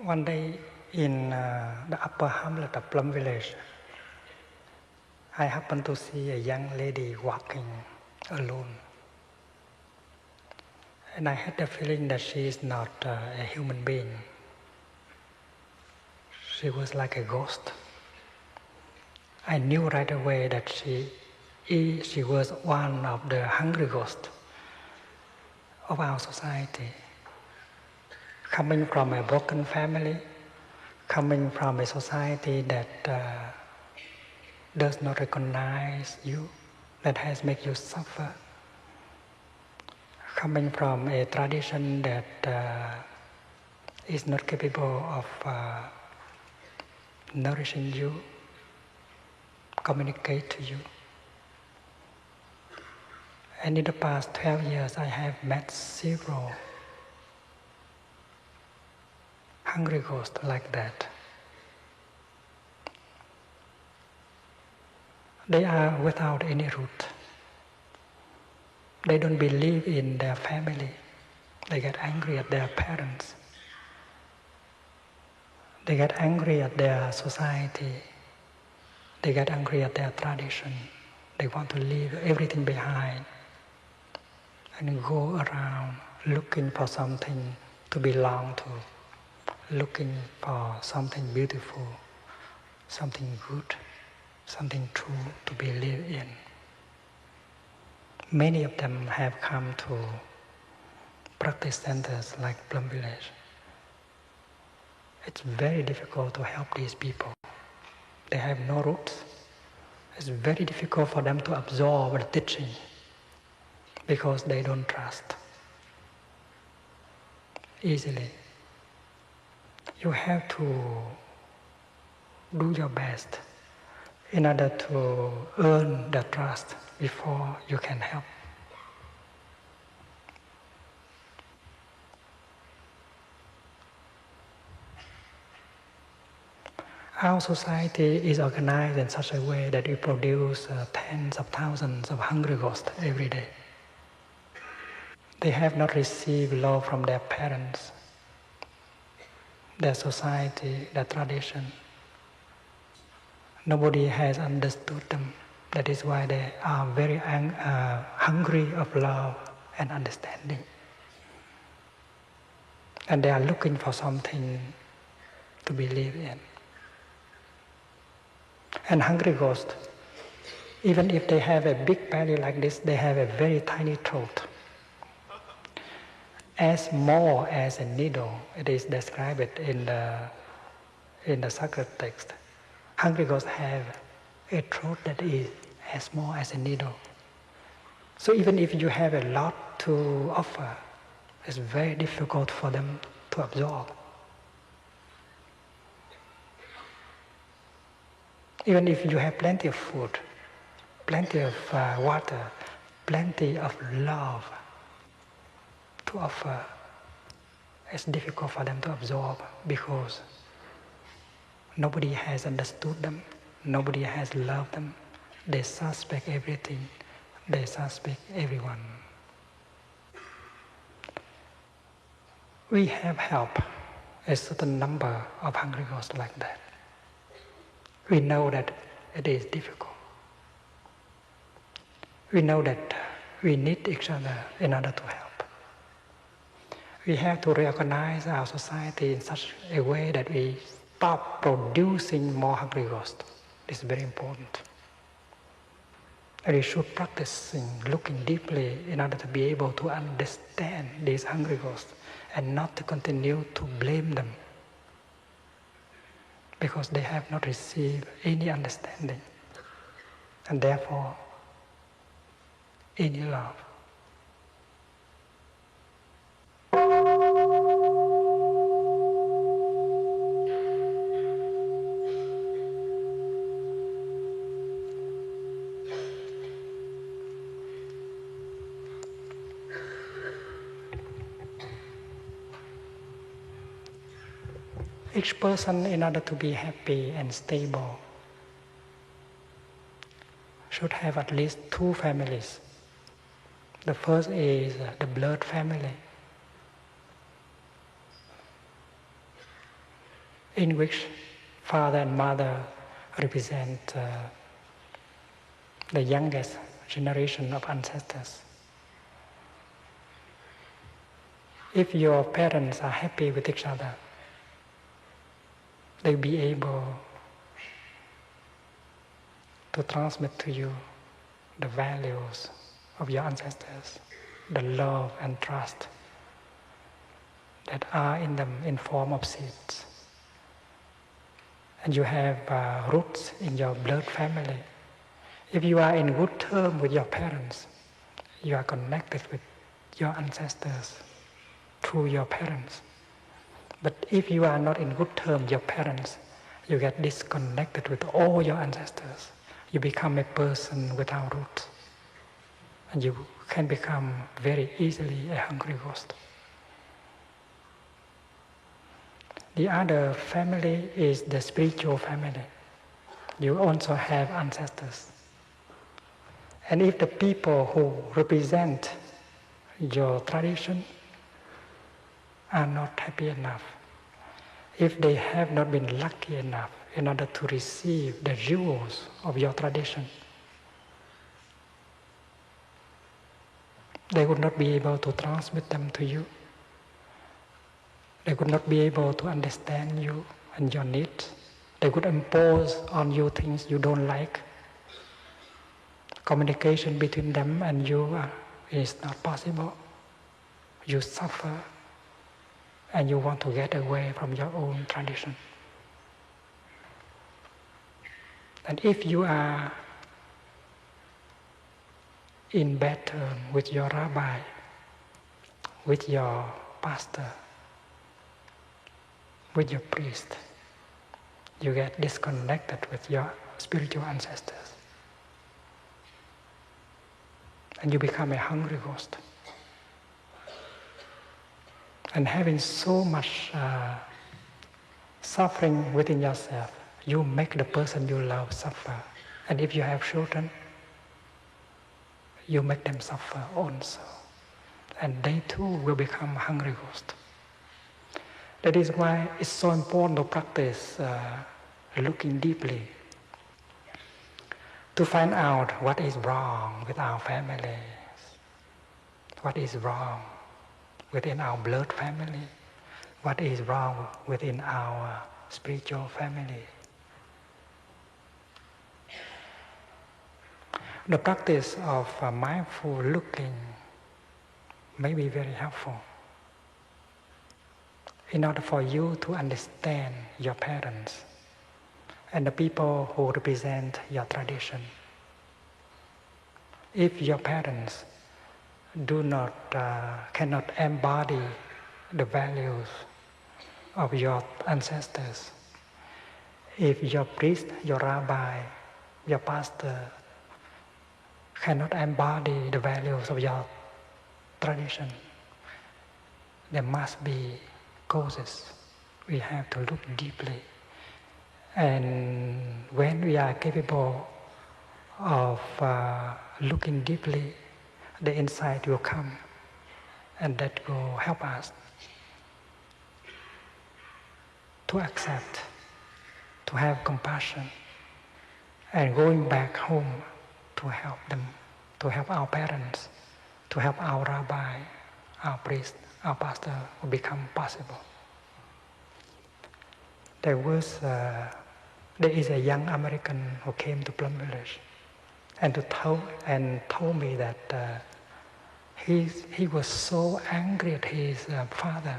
One day in the upper hamlet of Plum Village, I happened to see a young lady walking alone. And I had the feeling that she is not a human being. She was like a ghost. I knew right away that she was one of the hungry ghosts of our society, coming from a broken family, coming from a society that does not recognize you, that has made you suffer, coming from a tradition that is not capable of nourishing you, communicate to you. And in the past 12 years, I have met several hungry ghosts like that. They are without any root. They don't believe in their family. They get angry at their parents. They get angry at their society. They get angry at their tradition. They want to leave everything behind and go around looking for something to belong to, looking for something beautiful, something good, something true to believe in. Many of them have come to practice centers like Plum Village. It's very difficult to help these people. They have no roots. It's very difficult for them to absorb the teaching because they don't trust easily. You have to do your best in order to earn the trust before you can help. Our society is organized in such a way that we produce tens of thousands of hungry ghosts every day. They have not received love from their parents, their society, their tradition. Nobody has understood them. That is why they are very hungry of love and understanding. And they are looking for something to believe in. And hungry ghosts, even if they have a big belly like this, they have a very tiny throat. As small as a needle, it is described in the sacred text. Hungry ghosts have a throat that is as small as a needle. So even if you have a lot to offer, it's very difficult for them to absorb. Even if you have plenty of food, plenty of water, plenty of love to offer, it's difficult for them to absorb because nobody has understood them, nobody has loved them. They suspect everything, they suspect everyone. We have helped a certain number of hungry ghosts like that. We know that it is difficult. We know that we need each other in order to help. We have to reorganize our society in such a way that we stop producing more hungry ghosts. This is very important. And we should practice looking deeply in order to be able to understand these hungry ghosts and not to continue to blame them because they have not received any understanding and therefore any love. Each person, in order to be happy and stable, should have at least two families. The first is the blood family. in which father and mother represent the youngest generation of ancestors. If your parents are happy with each other, they'll be able to transmit to you the values of your ancestors, the love and trust that are in them in form of seeds. And you have roots in your blood family. If you are in good terms with your parents, you are connected with your ancestors through your parents. But if you are not in good terms with your parents, you get disconnected with all your ancestors. You become a person without roots. And you can become very easily a hungry ghost. The other family is the spiritual family. You also have ancestors. And if the people who represent your tradition are not happy enough, if they have not been lucky enough in order to receive the jewels of your tradition, they would not be able to transmit them to you. They would not be able to understand you and your needs. They would impose on you things you don't like. Communication between them and you is not possible. You suffer and you want to get away from your own tradition. And if you are in bad terms with your rabbi, with your pastor, with your priest, you get disconnected with your spiritual ancestors. And you become a hungry ghost. And having so much suffering within yourself, you make the person you love suffer. And if you have children, you make them suffer also. And they too will become hungry ghosts. That is why it's so important to practice looking deeply to find out what is wrong with our families, what is wrong within our blood family, what is wrong within our spiritual family. The practice of mindful looking may be very helpful in order for you to understand your parents and the people who represent your tradition. If your parents cannot embody the values of your ancestors, if your priest, your rabbi, your pastor cannot embody the values of your tradition, there must be causes. We have to look deeply. And when we are capable of looking deeply, the insight will come, and that will help us to accept, to have compassion, and going back home to help them, to help our parents, to help our rabbi, our priest, our pastor will become possible. There is a young American who came to Plum Village and told me that he was so angry at his father,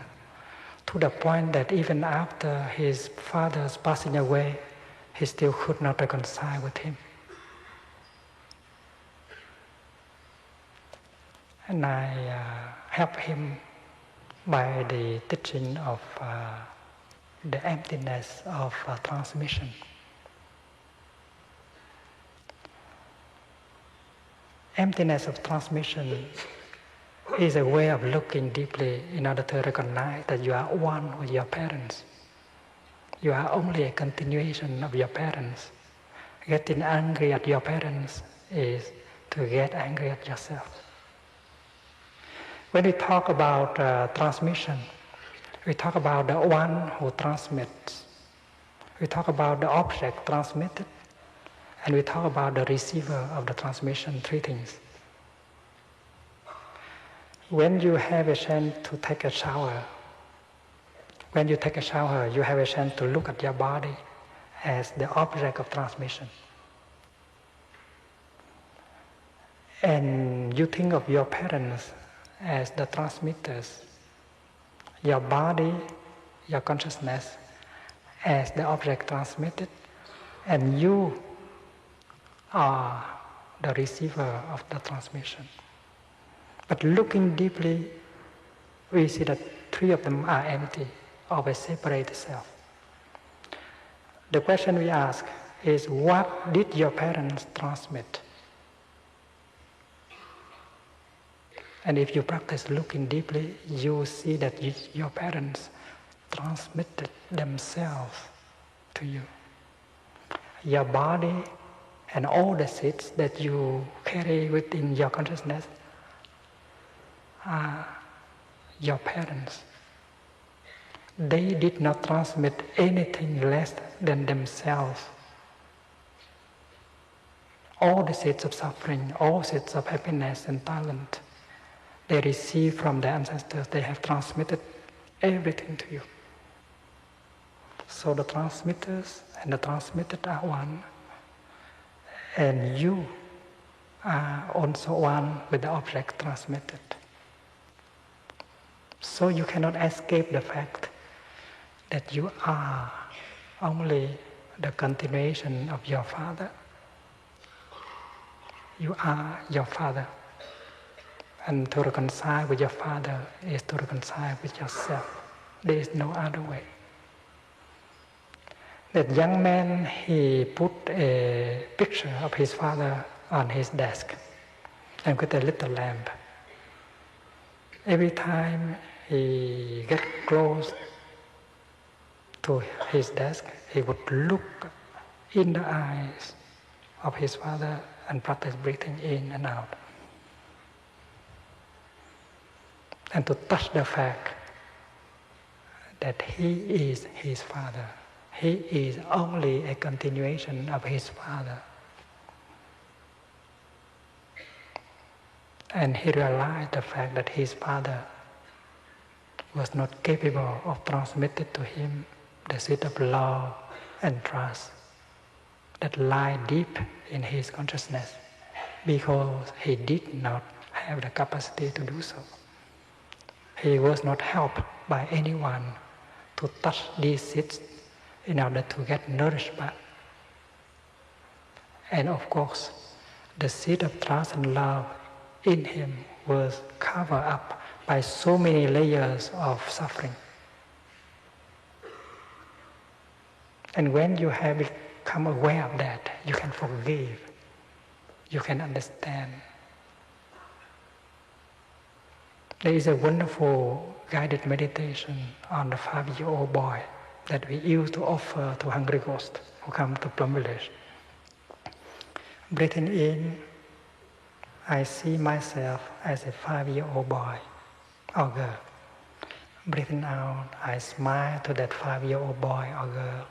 to the point that even after his father's passing away, he still could not reconcile with him. And I helped him by the teaching of the emptiness of transmission. Emptiness of transmission is a way of looking deeply in order to recognize that you are one with your parents. You are only a continuation of your parents. Getting angry at your parents is to get angry at yourself. When we talk about transmission, we talk about the one who transmits We talk about the object transmitted, and we talk about the receiver of the transmission, three things. When you have a chance to take a shower, when you take a shower, you have a chance to look at your body as the object of transmission. And you think of your parents as the transmitters, your body, your consciousness as the object transmitted, and you are the receiver of the transmission. But looking deeply, we see that three of them are empty, of a separate self. The question we ask is, what did your parents transmit? And if you practice looking deeply, you see that your parents transmitted themselves to you. Your body and all the seeds that you carry within your consciousness are your parents. They did not transmit anything less than themselves. All the seeds of suffering, all seeds of happiness and talent, they received from their ancestors. They have transmitted everything to you. So the transmitters and the transmitted are one, and you are also one with the object transmitted. So you cannot escape the fact that you are only the continuation of your father. You are your father. And to reconcile with your father is to reconcile with yourself. There is no other way. That young man, he put a picture of his father on his desk and with a little lamp. Every time he get close to his desk, he would look in the eyes of his father and practice breathing in and out. And to touch the fact that he is his father. He is only a continuation of his father. And he realized the fact that his father was not capable of transmitting to him the seed of love and trust that lie deep in his consciousness, because he did not have the capacity to do so. He was not helped by anyone to touch these seeds in order to get nourished back. And of course, the seed of trust and love in him was covered up by so many layers of suffering. And when you have become aware of that, you can forgive, you can understand. There is a wonderful guided meditation on the 5-year-old boy that we used to offer to hungry ghosts who come to Plum Village. Breathing in, I see myself as a 5-year-old boy or girl. Breathing out, I smile to that 5-year-old boy or girl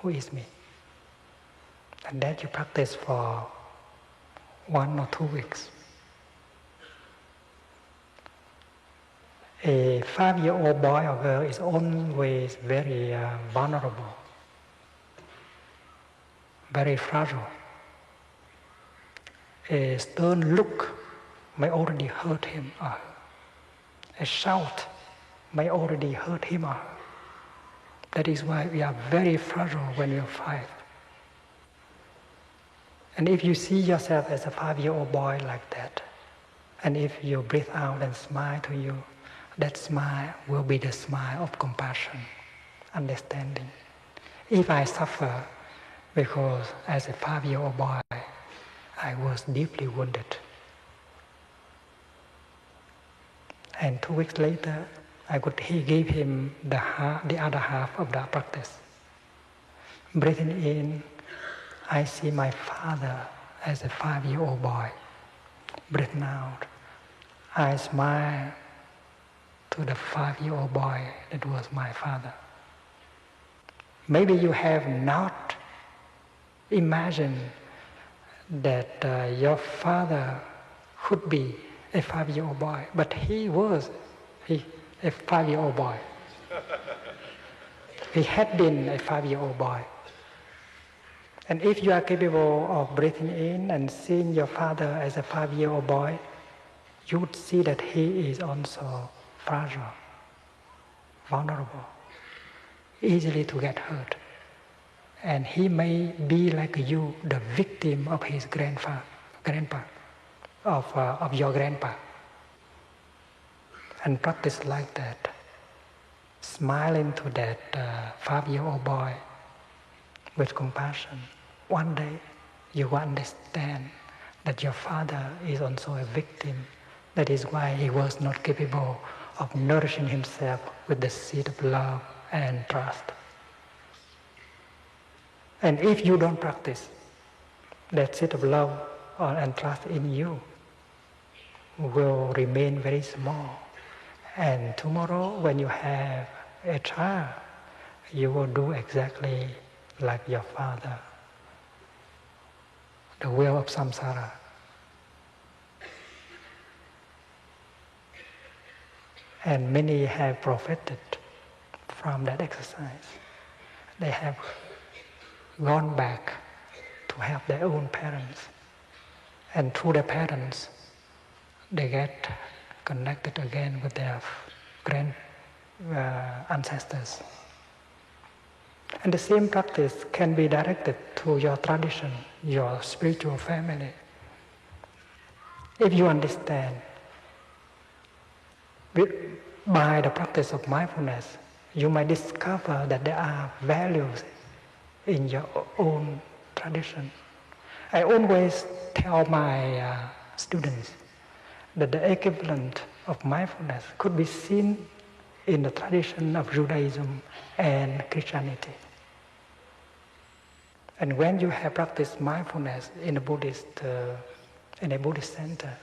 who is me. And that you practice for 1 or 2 weeks. A 5-year-old boy or girl is always very vulnerable, very fragile. A stern look may already hurt him or her. A shout may already hurt him or her. That is why we are very fragile when we are 5. And if you see yourself as a 5-year-old boy like that, and if you breathe out and smile to you, that smile will be the smile of compassion, understanding. If I suffer because as a 5-year-old boy, I was deeply wounded. And 2 weeks later, he gave him the other half of the practice. Breathing in, I see my father as a 5-year-old boy. Breathing out, I smile to the 5-year-old boy that was my father. Maybe you have not imagined that your father could be a 5-year-old boy, but he was a 5-year-old boy. He had been a 5-year-old boy. And if you are capable of breathing in and seeing your father as a 5-year-old boy, you would see that he is also fragile, vulnerable, easily to get hurt. And he may be like you, the victim of his grandpa, of your grandpa. And practice like that. Smile into that 5-year-old boy with compassion. One day you will understand that your father is also a victim. That is why he was not capable of nourishing himself with the seed of love and trust. And if you don't practice, that seed of love and trust in you will remain very small. And tomorrow when you have a child, you will do exactly like your father. The wheel of samsara. And many have profited from that exercise. They have gone back to help their own parents. And through their parents, they get connected again with their ancestors. And the same practice can be directed to your tradition, your spiritual family. If you understand, by the practice of mindfulness, you might discover that there are values in your own tradition. I always tell my students that the equivalent of mindfulness could be seen in the tradition of Judaism and Christianity. And when you have practiced mindfulness in a Buddhist center,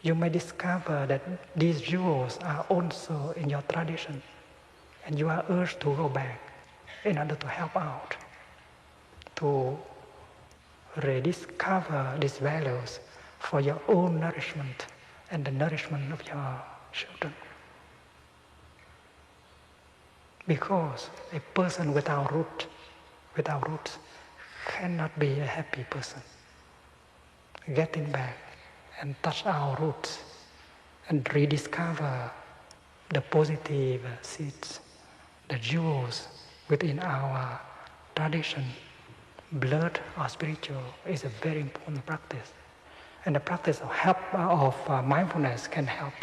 you may discover that these jewels are also in your tradition, and you are urged to go back in order to help out, to rediscover these values for your own nourishment and the nourishment of your children. Because a person without roots, cannot be a happy person. Getting back and touch our roots and rediscover the positive seeds, the jewels within our tradition, blood or spiritual, is a very important practice. And the practice of mindfulness can help